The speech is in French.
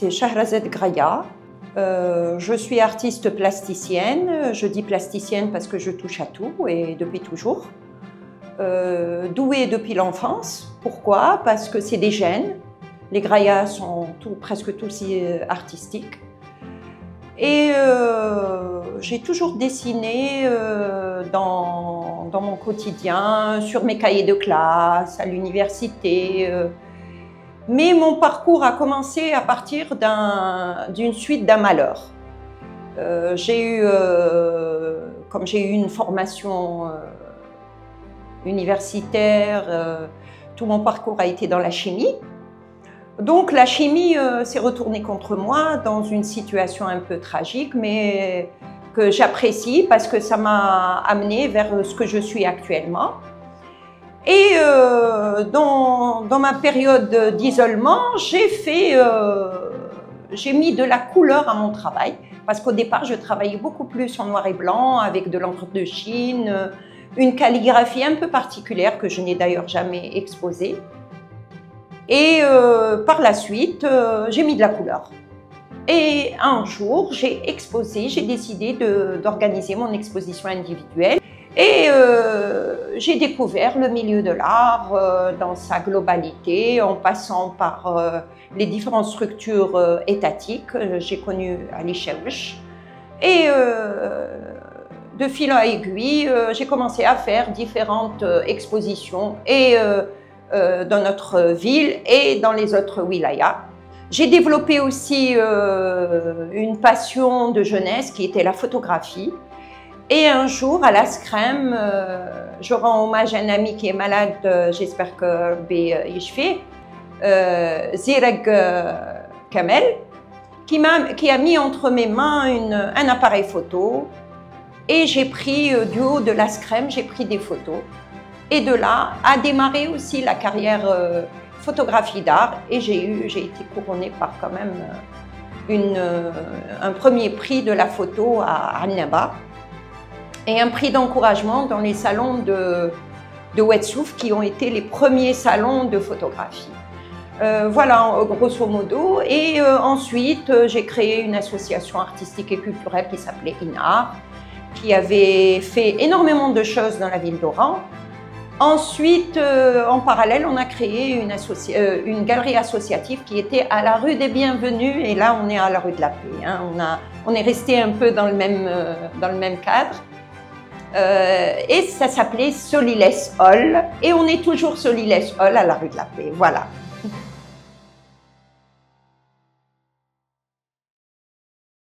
c'est Shahrazad Graya. Je suis artiste plasticienne. Je dis plasticienne parce que je touche à tout et depuis toujours. Douée depuis l'enfance. Pourquoi? Parce que c'est des gènes. Les Grayas sont presque tous artistiques. Et j'ai toujours dessiné dans mon quotidien, sur mes cahiers de classe, à l'université. Mais mon parcours a commencé à partir d'une suite d'un malheur. Comme j'ai eu une formation universitaire, tout mon parcours a été dans la chimie. Donc la chimie s'est retournée contre moi dans une situation un peu tragique, mais que j'apprécie parce que ça m'a amenée vers ce que je suis actuellement. Et dans ma période d'isolement, j'ai mis de la couleur à mon travail, parce qu'au départ, je travaillais beaucoup plus en noir et blanc, avec de l'encre de Chine, une calligraphie un peu particulière que je n'ai d'ailleurs jamais exposée. Et par la suite, j'ai mis de la couleur. Et un jour, j'ai décidé d'organiser mon exposition individuelle. Et j'ai découvert le milieu de l'art dans sa globalité, en passant par les différentes structures étatiques. J'ai connu Ali Chawch. Et de fil en aiguille, j'ai commencé à faire différentes expositions et dans notre ville et dans les autres wilayas. J'ai développé aussi une passion de jeunesse qui était la photographie. Et un jour, à la SCREM, je rends hommage à un ami qui est malade, j'espère que Rabbi Yishfi, Zireg Kamel, qui a mis entre mes mains un appareil photo. Et j'ai pris, du haut de la SCREM, j'ai pris des photos. Et de là a démarré aussi la carrière photographie d'art. Et j'ai été couronnée par quand même un premier prix de la photo à Annaba. Et un prix d'encouragement dans les salons de Oued-Souf qui ont été les premiers salons de photographie. Voilà, grosso modo. Et ensuite, j'ai créé une association artistique et culturelle qui s'appelait INAR, qui avait fait énormément de choses dans la ville d'Oran. Ensuite, en parallèle, on a créé une galerie associative qui était à la rue des Bienvenus. Et là, on est à la rue de la Paix. Hein. On est resté un peu dans le même cadre. Et ça s'appelait Soliles Hall. Et on est toujours Soliles Hall à la rue de la Paix. Voilà.